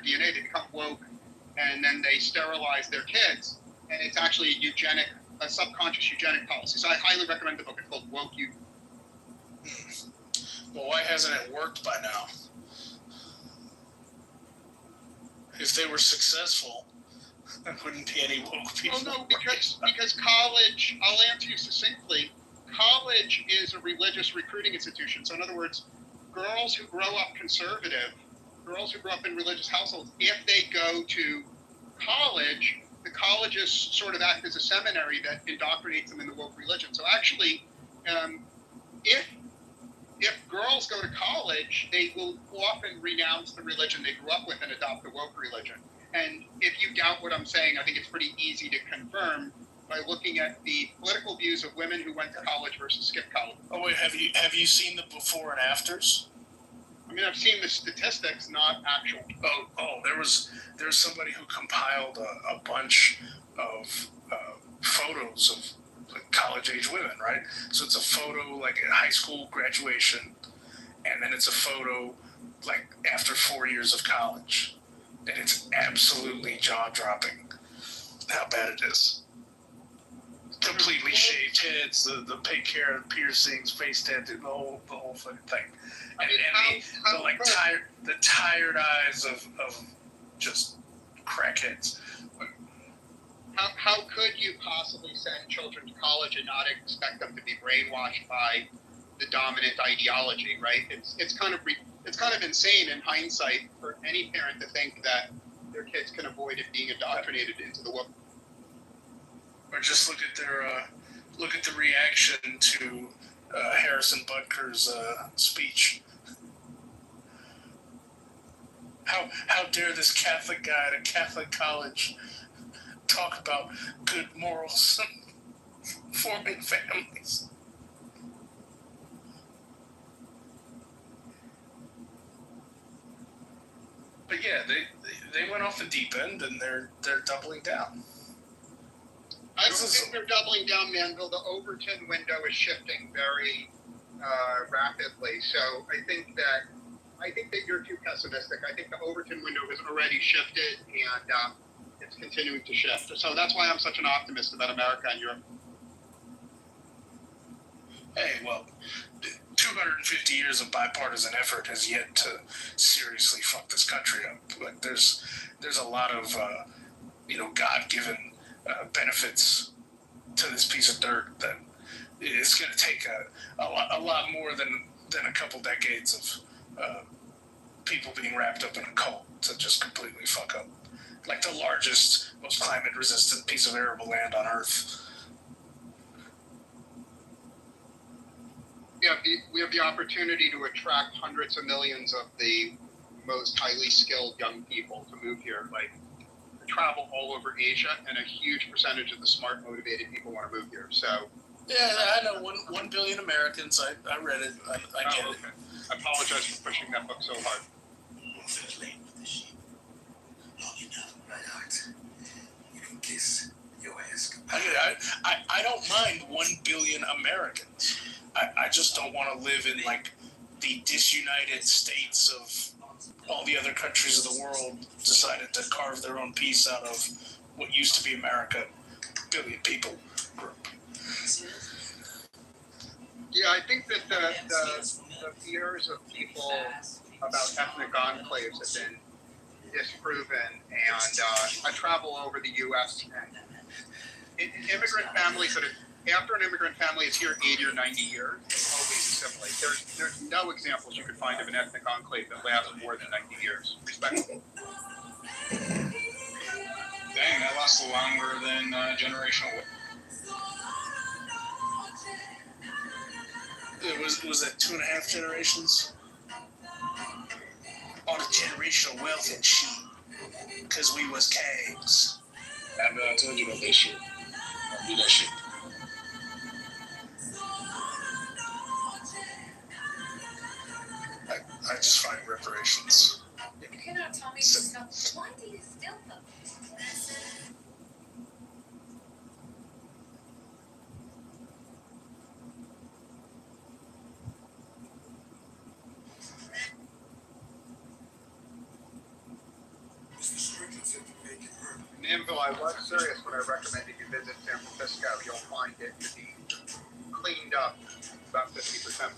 DNA. They become woke, and then they sterilize their kids. And it's actually a subconscious eugenic policy. So I highly recommend the book. It's called Woke You. Well, why hasn't it worked by now? If they were successful, there wouldn't be any woke people. Oh no, because college, I'll answer you succinctly, college is a religious recruiting institution. So in other words, girls who grow up conservative, girls who grow up in religious households, if they go to college, the colleges sort of act as a seminary that indoctrinates them in the woke religion. So actually, if girls go to college, they will often renounce the religion they grew up with and adopt the woke religion. And if you doubt what I'm saying, I think it's pretty easy to confirm by looking at the political views of women who went to college versus skipped college. Oh wait, have you seen the before and afters? I mean, I've seen the statistics, not actual. There's somebody who compiled a bunch of photos of college-age women, right? So it's a photo like at high school graduation, and then it's a photo like after 4 years of college, and it's absolutely jaw-dropping how bad it is. Completely shaved heads, the pink hair, piercings, face tattoo, the whole fucking thing, the tired eyes of just crackheads. How could you possibly send children to college and not expect them to be brainwashed by the dominant ideology, right? It's kind of insane in hindsight for any parent to think that their kids can avoid it being indoctrinated into the woke. Or just look at the reaction to Harrison Butker's speech. How dare this Catholic guy at a Catholic college talk about good morals and forming families? But yeah, they went off the deep end, and they're doubling down. I don't think they're doubling down, Manville. The Overton window is shifting very rapidly. So I think that you're too pessimistic. I think the Overton window has already shifted, and it's continuing to shift. So that's why I'm such an optimist about America and Europe. Hey, well, 250 years of bipartisan effort has yet to seriously fuck this country up. Like there's a lot of God-given benefits to this piece of dirt that it's going to take a lot more than a couple decades of people being wrapped up in a cult to just completely fuck up like the largest, most climate-resistant piece of arable land on Earth. We have the opportunity to attract hundreds of millions of the most highly skilled young people to move here. Like, travel all over Asia, and a huge percentage of the smart, motivated people want to move here. So, yeah, I know 1 billion Americans. I read it. I get it. Okay. I apologize for pushing that book so hard. I don't mind 1 billion Americans. I just don't want to live in like the disunited states of all the other countries of the world decided to carve their own piece out of what used to be America, billion people group. Yeah, I think that the fears of people about ethnic enclaves have been disproven, and I travel over the U.S. and immigrant families that after an immigrant family is here 80 or 90 years, they always assimilate. There's no examples you could find of an ethnic enclave that lasts more than 90 years, respectively. Dang, that lasts longer than generational. Was that 2.5 generations? On a generational wealth and shit. Because we was kings. I told you about that shit. Don't do that shit. I just find reparations. You cannot tell me yourself. Why do you steal them? Manville, I was serious when I recommended you visit San Francisco. You'll find it to be cleaned up about 50%.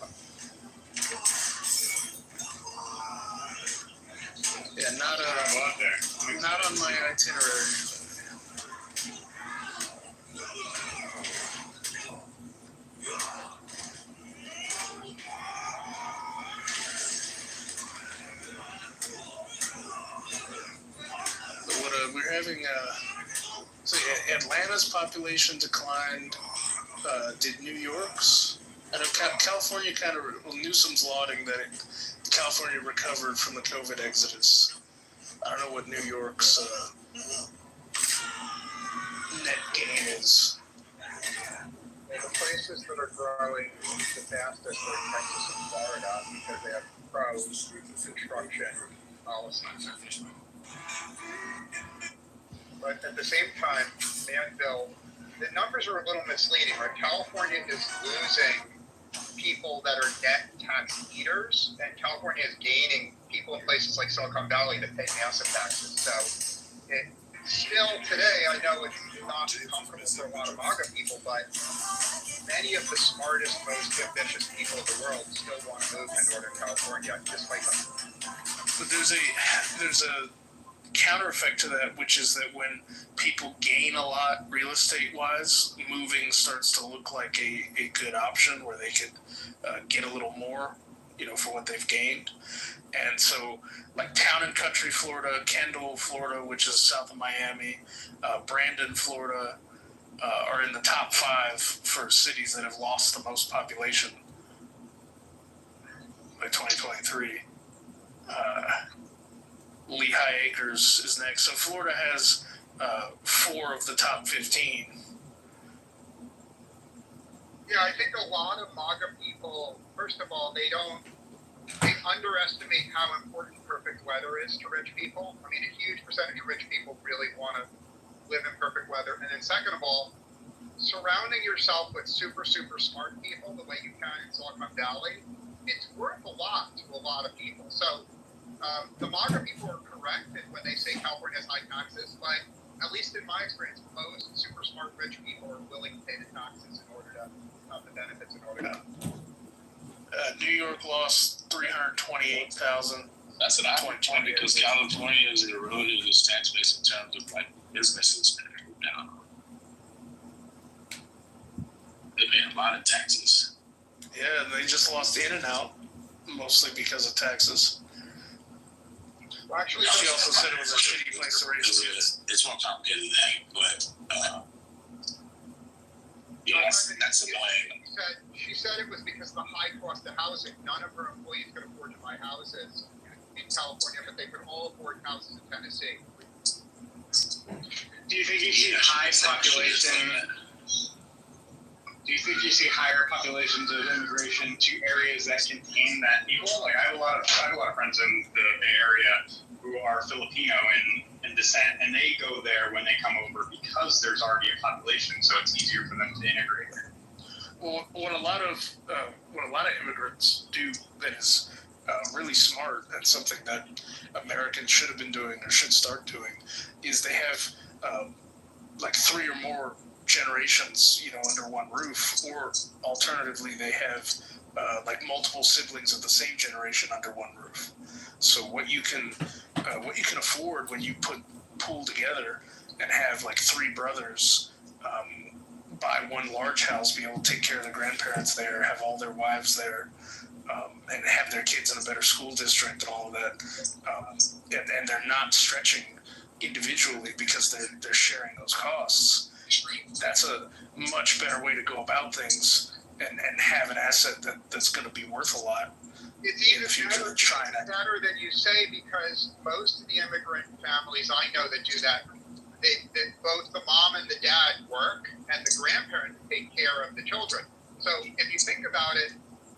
Yeah, not on my itinerary. We're having so Atlanta's population declined. Did New York's? I know California kind of, well, Newsom's lauding that California recovered from the COVID exodus. I don't know what New York's net gain is. Well, the places that are growing the fastest are Texas and Florida because they have pro-construction policies. But at the same time, Manville, the numbers are a little misleading, right? California is losing people that are net tax eaters, and California is gaining people in places like Silicon Valley that pay massive taxes. So it still today, I know it's not comfortable for a lot of MAGA people, but many of the smartest, most ambitious people in the world still want to move to Northern California, despite that. But there's a counter effect to that, which is that when people gain a lot real estate wise, moving starts to look like a good option where they could get a little more, for what they've gained. And so like Town and Country, Florida, Kendall, Florida, which is south of Miami, Brandon, Florida, are in the top 5 for cities that have lost the most population by 2023. Lehigh Acres is next. So Florida has 4 of the top 15. Yeah, I think a lot of MAGA people, first of all, they underestimate how important perfect weather is to rich people. I mean, a huge percentage of rich people really want to live in perfect weather. And then second of all, surrounding yourself with super, super smart people the way you can in Silicon Valley, it's worth a lot to a lot of people. So the MAGA people are correct when they say California has high taxes, but at least in my experience, most super smart rich people are willing to pay the taxes in order to have the benefits in order to. New York lost 328,000. That's an point because California is eroding its tax base in terms of like businesses now. They pay a lot of taxes. Yeah, they just lost In-N-Out, mostly because of taxes. Well, actually, she also said it was a shitty place to raise kids. It's more complicated than that, but yeah, that's annoying. She said it was because of the high cost of housing. None of her employees could afford to buy houses in California, but they could all afford houses in Tennessee. Do you think you see high population? Do you think you see higher populations of immigration to areas that contain that people? Like I have a lot of friends in the Bay Area who are Filipino in descent, and they go there when they come over because there's already a population, so it's easier for them to integrate. Well, what a lot of immigrants do that is really smart, and something that Americans should have been doing or should start doing, is they have like 3 or more generations, under one roof, or alternatively, they have like multiple siblings of the same generation under one roof. So what you can afford when you pool together and have like 3 brothers. Buy one large house, be able to take care of their grandparents there, have all their wives there, and have their kids in a better school district and all of that. And they're not stretching individually because they're sharing those costs. That's a much better way to go about things and have an asset that's going to be worth a lot. It's even better than you say, because most of the immigrant families I know that do that, both the mom and the dad work, and the grandparents take care of the children. So if you think about it,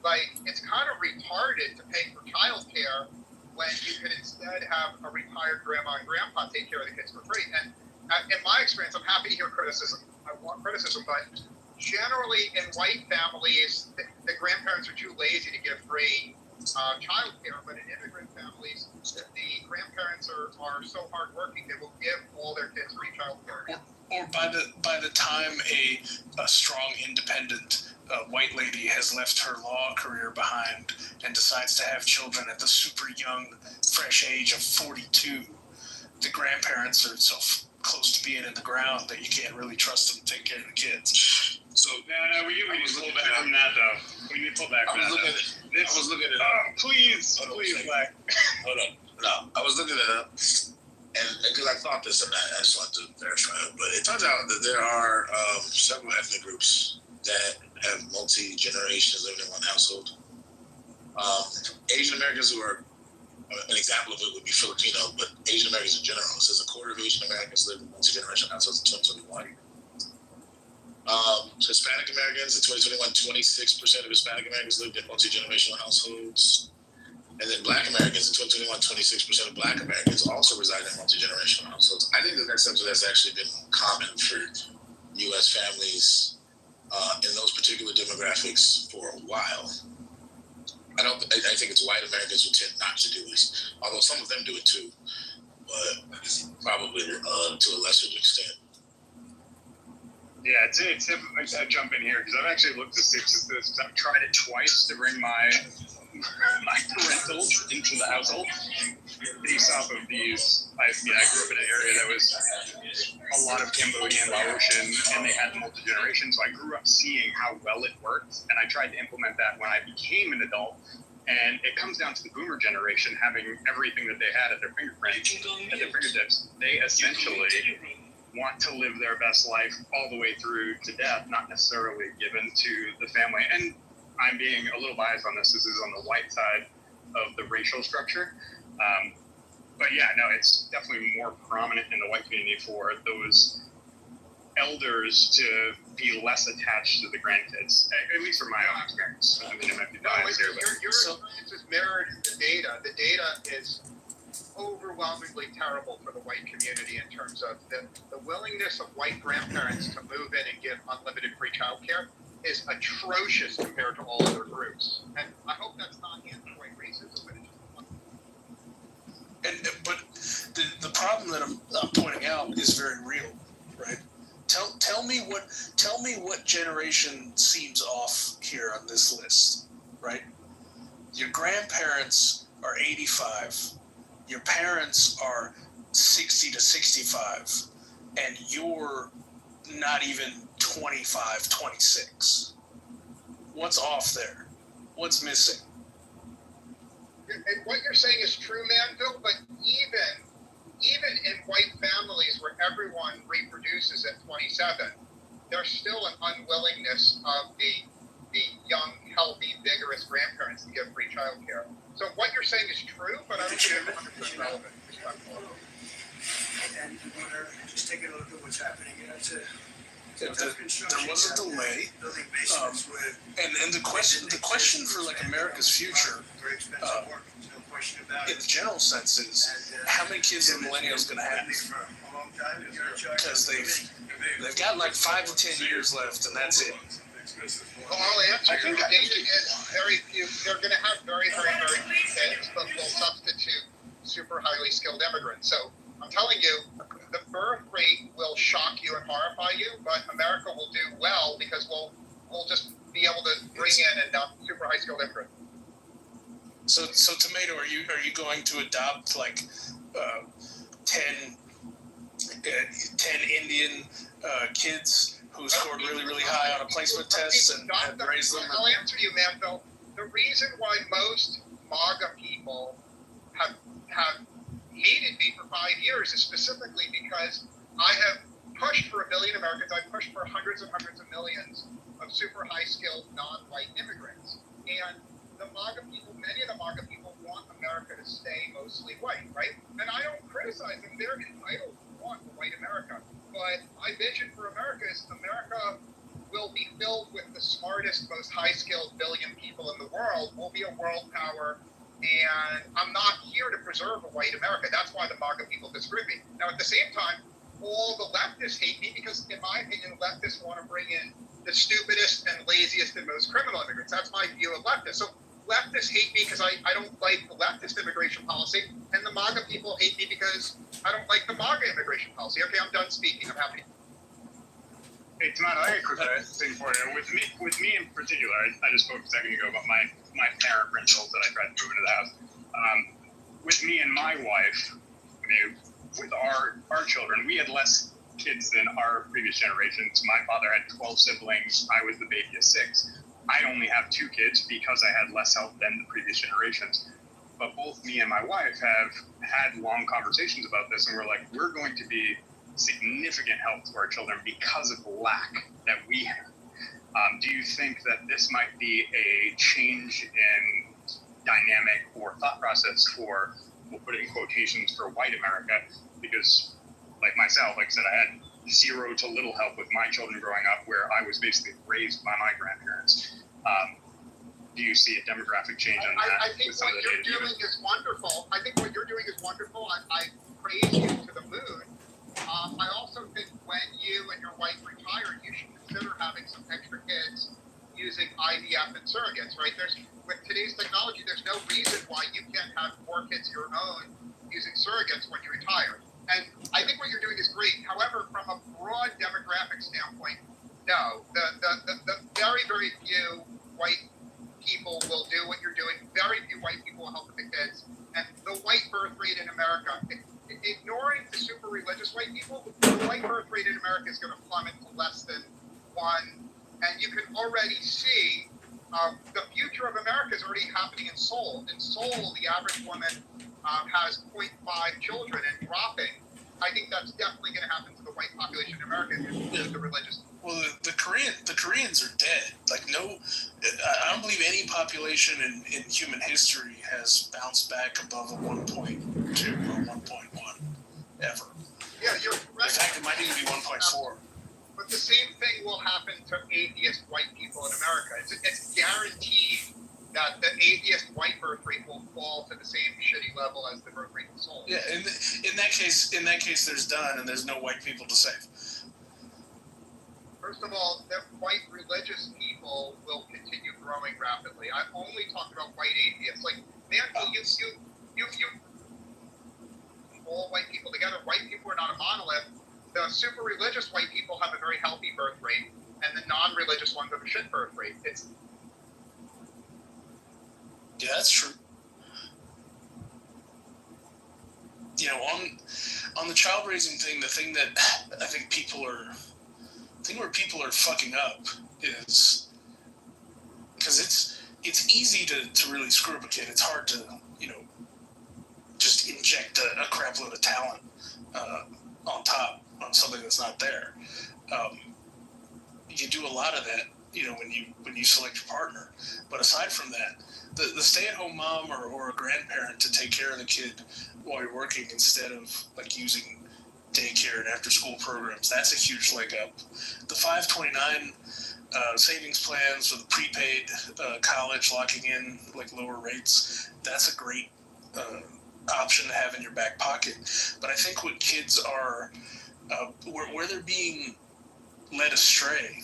like, it's kind of retarded to pay for childcare when you could instead have a retired grandma and grandpa take care of the kids for free. And in my experience, I'm happy to hear criticism. I want criticism, but generally in white families, the grandparents are too lazy to give free childcare, but in immigrant families, the grandparents are so hardworking they will give all their kids free childcare. Or by the time a strong, independent white lady has left her law career behind and decides to have children at the super young, fresh age of 42, the grandparents are so close to being in the ground that you can't really trust them to take care of the kids. So No, we need to pull back from that, though. We need to pull back from that. I was looking it up. Please, Hold on a please, second. Black. Hold on. No, I was looking it up, and because I thought this, and I just wanted to verify it. But it turns out that there are several ethnic groups that have multi-generations living in one household. Asian Americans, who are an example of it would be Filipino, but Asian Americans in general. It says a quarter of Asian Americans live in multi-generational households in 2021. Hispanic Americans in 2021, 26% of Hispanic Americans lived in multi-generational households. And then Black Americans in 2021, 26% of Black Americans also reside in multi-generational households. I think that that's something that's actually been common for U.S. families in those particular demographics for a while. I think it's white Americans who tend not to do this, although some of them do it too, but probably to a lesser extent. Yeah, I jump in here because I've actually looked at this. I've tried it twice to bring my parentals into the household based off of these. I grew up in an area that was a lot of Cambodian, Laotian, and they had multi-generation. So I grew up seeing how well it worked, and I tried to implement that when I became an adult. And it comes down to the boomer generation having everything that they had at their fingertips. They essentially want to live their best life all the way through to death, not necessarily given to the family. And I'm being a little biased on this. This is on the white side of the racial structure. But yeah, no, it's definitely more prominent in the white community for those elders to be less attached to the grandkids, at least from my own experience. I mean, it might be biased here, but Your experience is mirrored in the data. The data is overwhelmingly terrible for the white community in terms of the willingness of white grandparents to move in and give unlimited free childcare is atrocious compared to all other groups. And I hope that's not anti-white racism, but it's just But the problem that I'm pointing out is very real, right? Tell me what generation seems off here on this list, right? Your grandparents are 85, your parents are 60 to 65, and you're not even 25, 26. What's off there? What's missing? and what you're saying is true, Manville, but even in white families where everyone reproduces at 27, there's still an unwillingness of the young, healthy, vigorous grandparents to give free childcare. So what you're saying is true, but I don't think it's 100% relevant. And we want to just take a look at what's happening. You know, There was a delay, building basements with and the question for like America's future, very expensive work. There's no question about in it. the general sense, is how many kids are millennials going to have? For a long time, and you're in charge. Because they've got like 5 to 10 years left, and that's it. Well, I'll answer. The data is very few. They're going to have very, very, very few kids, but will substitute super highly skilled immigrants. So I'm telling you, the birth rate will shock you and horrify you, but America will do well because we'll just be able to bring in and adopt super high skilled immigrants. So Tomato, are you going to adopt like 10 Indian kids who scored really, really high on a placement test and raise them? I'll answer you, Manville. The reason why most MAGA people have hated me for 5 years is specifically because I have pushed for 1 billion Americans. I've pushed for hundreds and hundreds of millions of super high skilled non-white immigrants. And the MAGA people, many of the MAGA people want America to stay mostly white, right? And I don't criticize them. They're entitled to want a white America. But my vision for America is America will be filled with the smartest, most high-skilled billion people in the world. We'll be a world power. And I'm not here to preserve a white America. That's why the MAGA people disagree with me. Now, at the same time, all the leftists hate me because, in my opinion, leftists want to bring in the stupidest and laziest and most criminal immigrants. That's my view of leftists. So leftists hate me because I don't like the leftist immigration policy, and the MAGA people hate me because I don't like the MAGA immigration policy. Okay, I'm done speaking. I'm happy. Hey, Tomato, I got a quick thing for you. With me in particular, I just spoke a second ago about my parent principles that I tried to move into the house. With me and my wife, with our children, we had less kids than our previous generations. My father had 12 siblings. I was the baby of 6. I only have 2 kids because I had less help than the previous generations. But both me and my wife have had long conversations about this, and we're like, we're going to be significant help to our children because of the lack that we have. Do you think that this might be a change in dynamic or thought process for, we'll put it in quotations, for white America? Because, like myself, like I said, I had zero to little help with my children growing up, where I was basically raised by my grandparents. Do you see a demographic change on that? I think what you're doing is wonderful. I think what you're doing is wonderful. I praise you to the moon. I also think when you and your wife retire, you should consider having some extra kids using IVF and surrogates, right? With today's technology, there's no reason why you can't have 4 kids of your own using surrogates when you retire. And I think what you're doing is great. However, from a broad demographic standpoint, no. The very, very few white people will do what you're doing. Very few white people will help with the kids. And the white birth rate in America, ignoring the super religious white people, the white birth rate in America is going to plummet to less than 1. And you can already see the future of America is already happening in Seoul. In Seoul, the average woman has 0.5 children and dropping. I think that's definitely going to happen to the white population in America if the religious. Well, the Koreans are dead. Like, no, I don't believe any population in human history has bounced back above a 1.2 or 1.1 ever. Yeah, you're In correct. fact, it might even be 1.4. But the same thing will happen to atheist white people in America. It's guaranteed that the atheist white birth rate will fall to the same shitty level as the birth rate in Seoul. Yeah, in that case, there's done, and there's no white people to save. First of all, the white religious people will continue growing rapidly. I only talked about white atheists. Like, man, you all white people together. White people are not a monolith. The super religious white people have a very healthy birth rate, and the non-religious ones have a shit birth rate. Yeah, that's true. You know, on the child raising thing, the thing that I think where people are fucking up is because it's easy to really screw up a kid. It's hard to, just inject a crap load of talent on top on something that's not there. You do a lot of that, when you select your partner. But aside from that, the stay-at-home mom or a grandparent to take care of the kid while you're working instead of like using daycare and after-school programs, that's a huge leg up. The 529 savings plans or the prepaid college locking in like lower rates, that's a great option to have in your back pocket. But I think what kids are where they're being led astray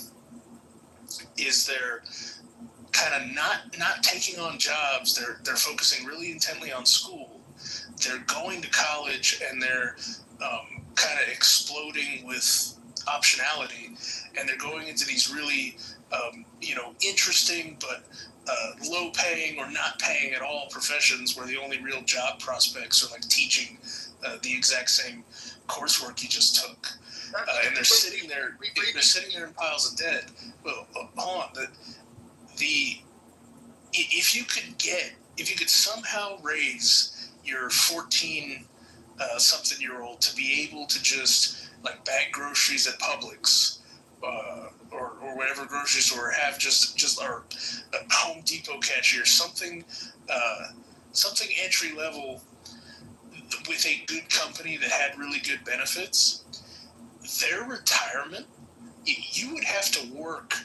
is they're kind of not taking on jobs. They're focusing really intently on school. They're going to college and they're kind of exploding with optionality, and they're going into these really interesting but low paying or not paying at all professions where the only real job prospects are like teaching the exact same coursework you just took. And they're sitting there in piles of debt. Well, hold on. If you could somehow raise your 14 something year old to be able to just like bag groceries at Publix or whatever grocery store, have just our Home Depot cashier, something entry level with a good company that had really good benefits, their retirement, you would have to work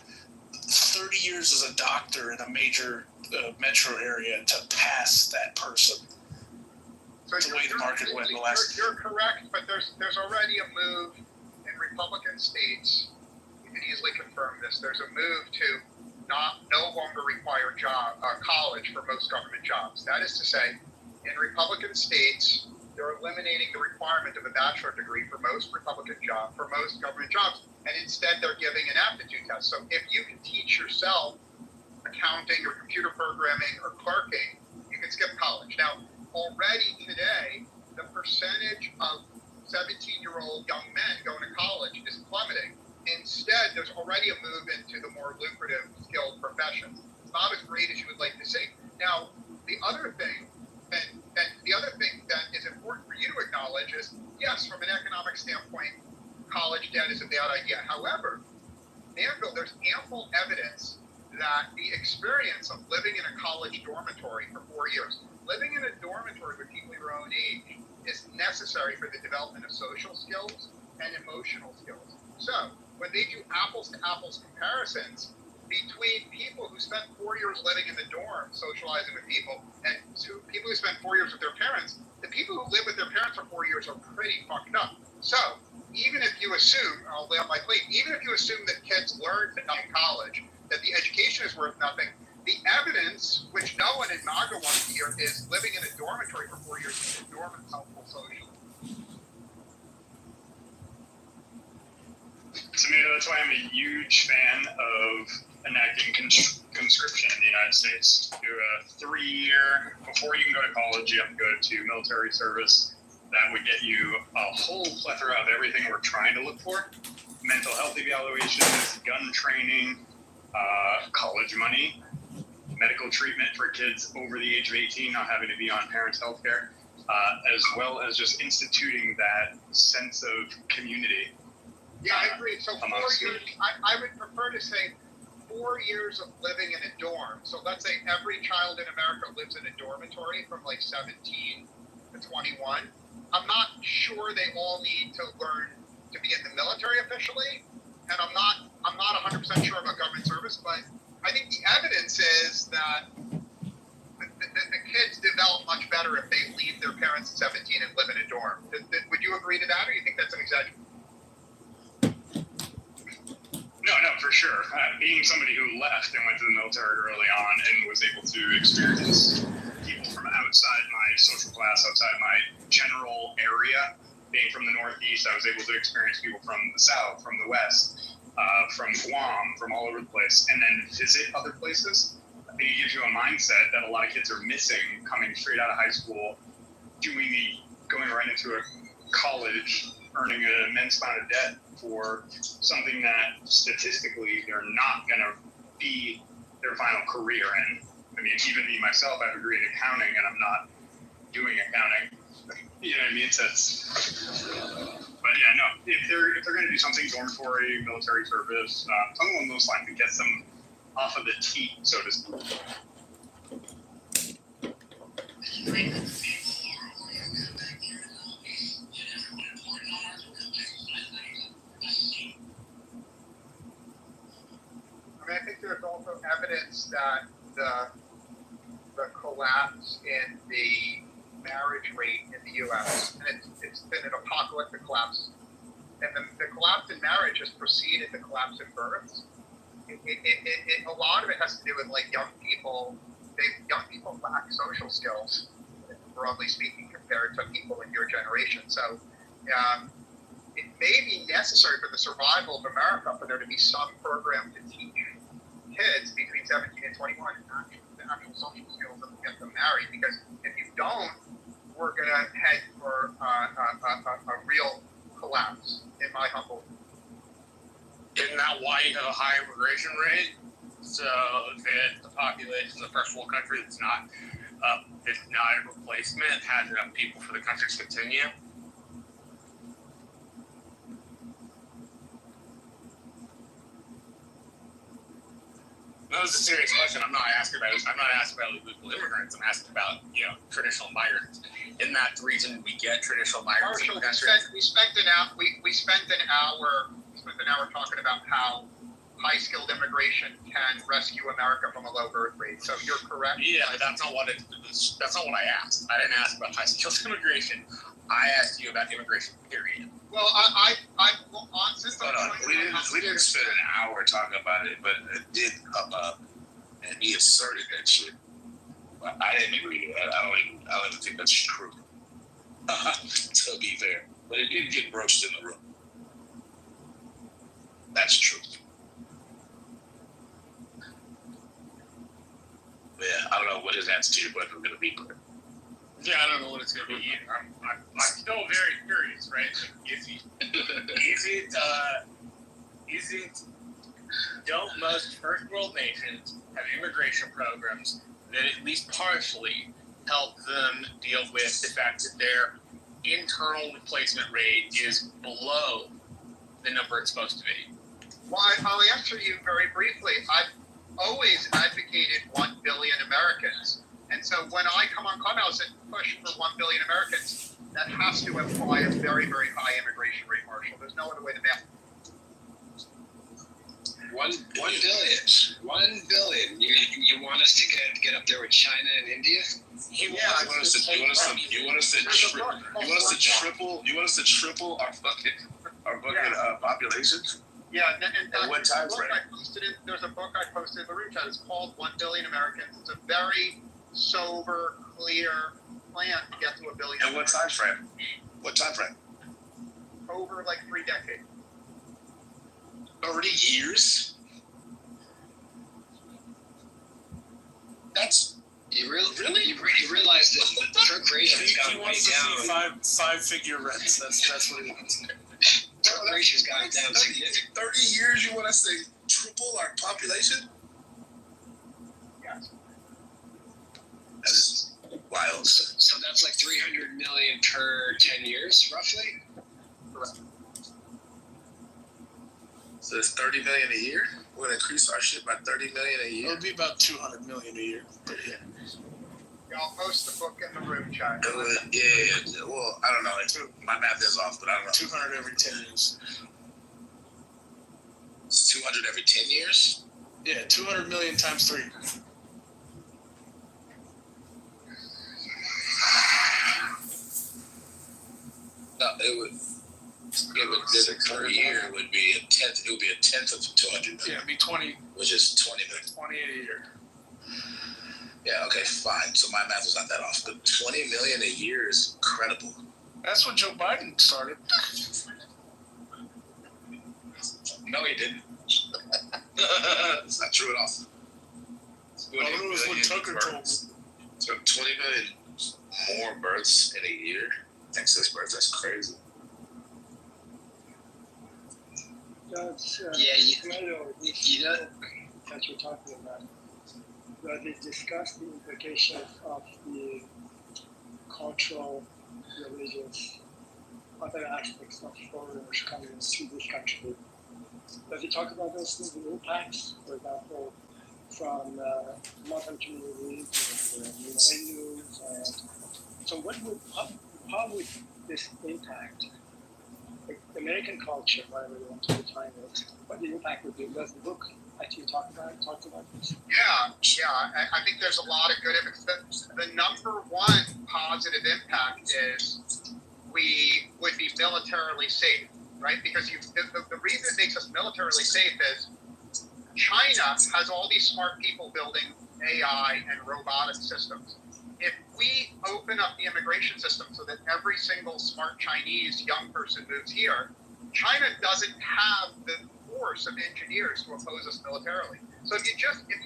30 years as a doctor in a major metro area to pass that person. So the way the market went in the last. You're correct, but there's already a move in Republican states. You can easily confirm this. There's a move to no longer require college for most government jobs. That is to say, in Republican states, they're eliminating the requirement of a bachelor degree for most government jobs, and instead they're giving an aptitude test. So if you can teach yourself accounting or computer programming or clerking, you can skip college. Now, already today, the percentage of 17-year-old young men going to college is plummeting. Instead, there's already a move into the more lucrative, skilled professions. It's not as great as you would like to see. Now, the other thing, and the other thing that is important for you to acknowledge is, yes, from an economic standpoint, college debt is a bad idea. However, Manville, there's ample evidence that the experience of living in a college dormitory for 4 years, living in a dormitory with people your own age, is necessary for the development of social skills and emotional skills. So when they do apples to apples comparisons between people who spent 4 years living in the dorm, socializing with people, and people who spent 4 years with their parents, the people who live with their parents for 4 years are pretty fucked up. So even if you assume, I'll lay on my plate, even if you assume that kids learn in college, that the education is worth nothing, the evidence, which no one in MAGA wants to hear, is living in a dormitory for 4 years in a dorm is helpful socially. Tomato, that's why I'm a huge fan of enacting conscription in the United States. Do a 3-year, before you can go to college, you have to go to military service. That would get you a whole plethora of everything we're trying to look for. Mental health evaluations, gun training, college money, medical treatment for kids over the age of 18 not having to be on parents' health care, as well as just instituting that sense of community. Yeah, I agree. So 4 years, I would prefer to say 4 years of living in a dorm. So let's say every child in America lives in a dormitory from like 17 to 21. I'm not sure they all need to learn to be in the military officially, and I'm not 100% sure about government service, but I think the evidence is that the kids develop much better if they leave their parents at 17 and live in a dorm. Would you agree to that, or do you think that's an exaggeration? No, for sure. Being somebody who left and went to the military early on and was able to experience people from outside my social class, outside my general area, being from the Northeast, I was able to experience people from the South, from the West, from Guam, from all over the place, and then visit other places. I think it gives you a mindset that a lot of kids are missing coming straight out of high school, going right into a college, earning an immense amount of debt for something that statistically they're not going to be their final career in. I mean, even me myself, I have a degree in accounting and I'm not doing accounting. You know what I mean? But yeah, no, if they're going to do something, dormitory, military service, something along those lines that gets them off of the tee, so to speak. I mean, I think there's also evidence that the collapse in the marriage rate in the U.S., and it's been an apocalyptic collapse, and the collapse in marriage has preceded the collapse in births. A lot of it has to do with like young people lack social skills, broadly speaking, compared to people in your generation. So it may be necessary for the survival of America for there to be some program to teach kids between 17 and 21 actual social skills that will get them married. Because if you don't, we're going to head for a real collapse, in my humble opinion. Isn't that why you have a high immigration rate? So that the population of the first world country that's not a replacement has enough people for the country to continue? No, this is a serious question. I'm not asking about illegal immigrants. I'm asking about traditional migrants. Isn't that the reason we get traditional migrants in the country? We spent an hour talking about how high-skilled immigration can rescue America from a low birth rate. So you're correct. Yeah, but that's not what I asked. I didn't ask about high-skilled immigration. I asked you about immigration, period. Well, since Hold on, we didn't spend an hour talking about it, but it did come up, and he asserted that shit. But I didn't agree to that. I don't even think that's true. To be fair, but it did get broached in the room. That's true. Yeah, I don't know what his answer to your question was going to be, but Yeah, I don't know what it's going to be either. I'm still very curious, right? Don't most first world nations have immigration programs that at least partially help them deal with the fact that their internal replacement rate is below the number it's supposed to be? Well, I'll answer you very briefly. I've always advocated 1 billion Americans. And so when I come on Clubhouse and push for 1 billion Americans, that has to imply a very, very high immigration rate, Marshall. There's no other way to math. 1 billion. 1 billion. You want us to get up there with China and India? you want us to triple our fucking population? Yeah, and At what time frame? There's a book I posted in the room chat. It's called 1 Billion Americans. It's a very sober, clear plan to get to 1 billion. And what time frame? What time frame? Over like 3 decades. 30 years? That's You really realize that the procreation's He gone way wants to see down. five-figure rents. That's what he wants. Procreation's gone down 30 significantly. years, you want us to triple our population? Yes. That's wild. So that's like 300 million per 10 years, roughly? Correct. So it's 30 million a year? We're gonna increase our shit by 30 million a It year? would be about 200 million a year. But yeah. I'll post the book in the room chat. Yeah. Well, I don't know. My math is off, but I don't know. 200 every 10 years. It's 200 every 10 years? Yeah, 200 million times 3. No, it would per year would be a tenth. It would be a tenth of 200 Yeah, million, it'd be 20, which is 20 million. 28 a year. Yeah, okay, fine. So my math was not that off, but 20 million a year is incredible. That's what Joe Biden started. No, he didn't. It's not true at all. All it was what Tucker told me. So 20 million more births in a year, excess births. That's crazy. That's, Yeah, you know, that you're talking about. But they discussed the implications of the cultural, religious, other aspects of foreigners coming into this country. Does he talk about those things, the impacts, for example, from Muslim communities and Hindus? And so, how would this impact American culture, whatever you want to define it? What the impact would be? Does the book actually talks about this? Yeah. I think there's a lot of good impacts. The number one positive impact is we would be militarily safe, right? Because the reason it makes us militarily safe is China has all these smart people building AI and robotic systems. If we open up the immigration system so that every single smart Chinese young person moves here, China doesn't have the force of engineers to oppose us militarily. So if you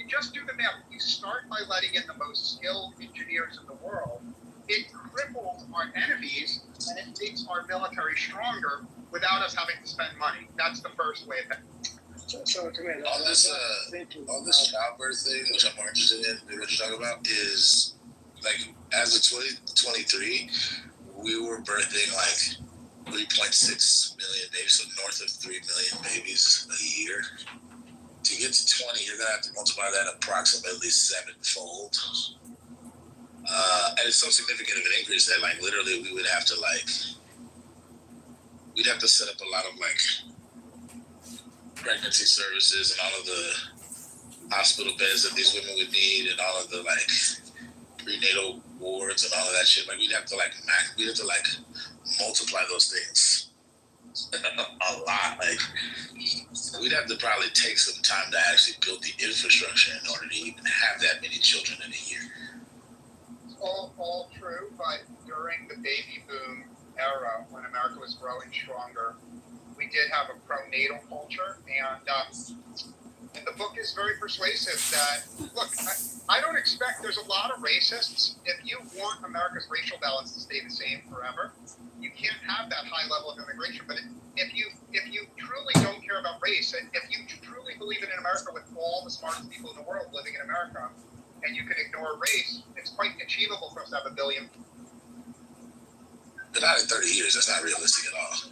just do the math, you start by letting in the most skilled engineers in the world. It cripples our enemies and it makes our military stronger without us having to spend money. That's the first way of it. So to me, All this childbirth thing, which I'm more interested in, what you're talking about, is like as of 2023, we were birthing like 3.6 million babies, so north of 3 million babies a year. To get to 20, you're gonna have to multiply that approximately 7-fold. And it's so significant of an increase that like literally we would have to we'd have to set up a lot of like pregnancy services and all of the hospital beds that these women would need and all of the like prenatal wards and all of that shit. Like we'd have to multiply those things a lot. Like, we'd have to probably take some time to actually build the infrastructure in order to even have that many children in a year. It's all true, but during the baby boom era, when America was growing stronger, we did have a pronatal culture, and the book is very persuasive that, look, I don't expect, there's a lot of racists. If you want America's racial balance to stay the same forever, you can't have that high level of immigration. But if you truly don't care about race, and if you truly believe in America with all the smartest people in the world living in America, and you can ignore race, it's quite achievable for us to have 1 billion. But not in 30 years, that's not realistic at all.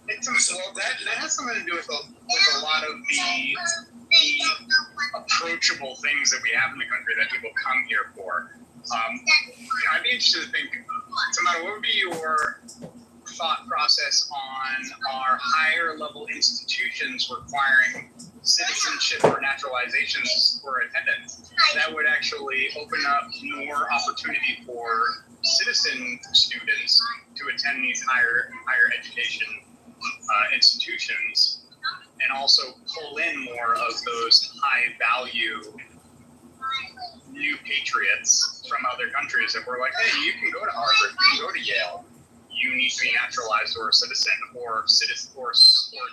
Well, that has something to do with a lot of the approachable things that we have in the country that people come here for. I'd be interested to think, Tamara, what would be your thought process on our higher level institutions requiring citizenship or naturalization for attendance? That would actually open up more opportunity for citizen students to attend these higher education institutions, and also pull in more of those high value new patriots from other countries. If we're like, hey, you can go to Harvard, you can go to Yale, you need to be naturalized or a citizen or a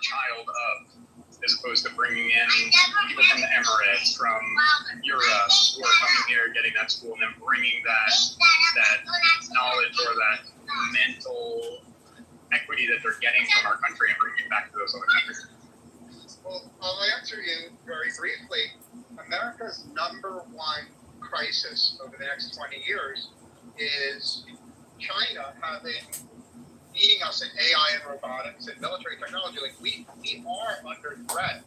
child of, as opposed to bringing in people from the Emirates, from Europe, who are coming here, getting that school, and then bringing that knowledge or that mental equity that they're getting from our country and bringing it back to those other countries. Well, I'll answer you very briefly. America's number one crisis over the next 20 years is China beating us in AI and robotics and military technology. Like we are under threat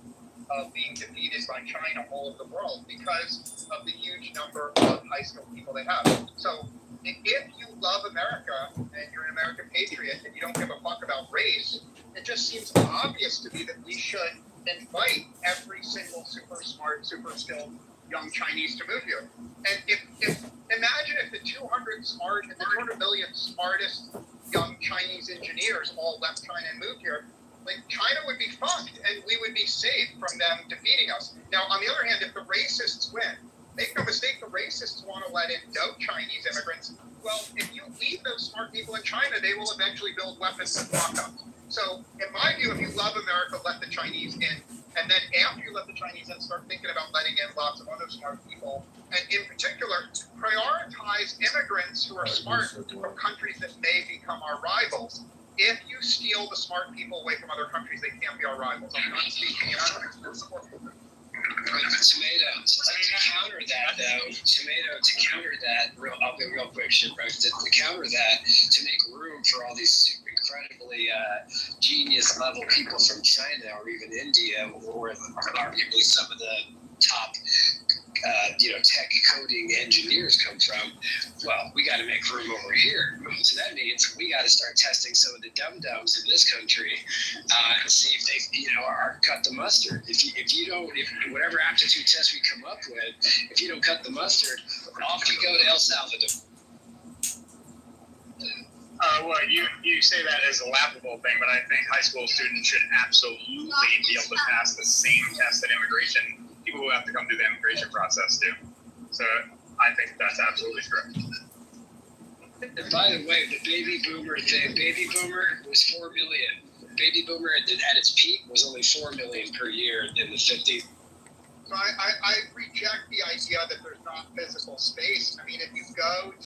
of being defeated by China all over the world because of the huge number of high skilled people they have. So if you love America and you're an American patriot and you don't give a fuck about race, it just seems obvious to me that we should invite every single super smart, super skilled young Chinese to move here. And if imagine if the 200 million smartest young Chinese engineers all left China and moved here, like China would be fucked and we would be safe from them defeating us. Now, on the other hand, if the racists win, make no mistake, the racists want to let in no Chinese immigrants. Well, if you leave those smart people in China, they will eventually build weapons and fuck up. So, in my view, if you love America, let the Chinese in. And then after you let the Chinese in, start thinking about letting in lots of other smart people. And in particular, prioritize immigrants who are smart from countries that may become our rivals. If you steal the smart people away from other countries, they can't be our rivals. I'm not speaking, and I don't expect support for them. To counter that, I'll be real quick, Shipwreck. To counter that, to make room for all these super incredibly genius level people from China or even India, or arguably some of the top tech coding engineers come from, well, we got to make room over here. So that means we got to start testing some of the dum-dums in this country and see if they, are cut the mustard. If whatever aptitude test we come up with, if you don't cut the mustard, off you go to El Salvador. Well, you say that as a laughable thing, but I think high school students should absolutely be able to pass the same test that immigration people who have to come through the immigration process do. So I think that's absolutely true. And by the way, the baby boomer was 4 million. Baby boomer at its peak was only 4 million per year in the 50s. So I reject the idea that there's not physical space. I mean, if you go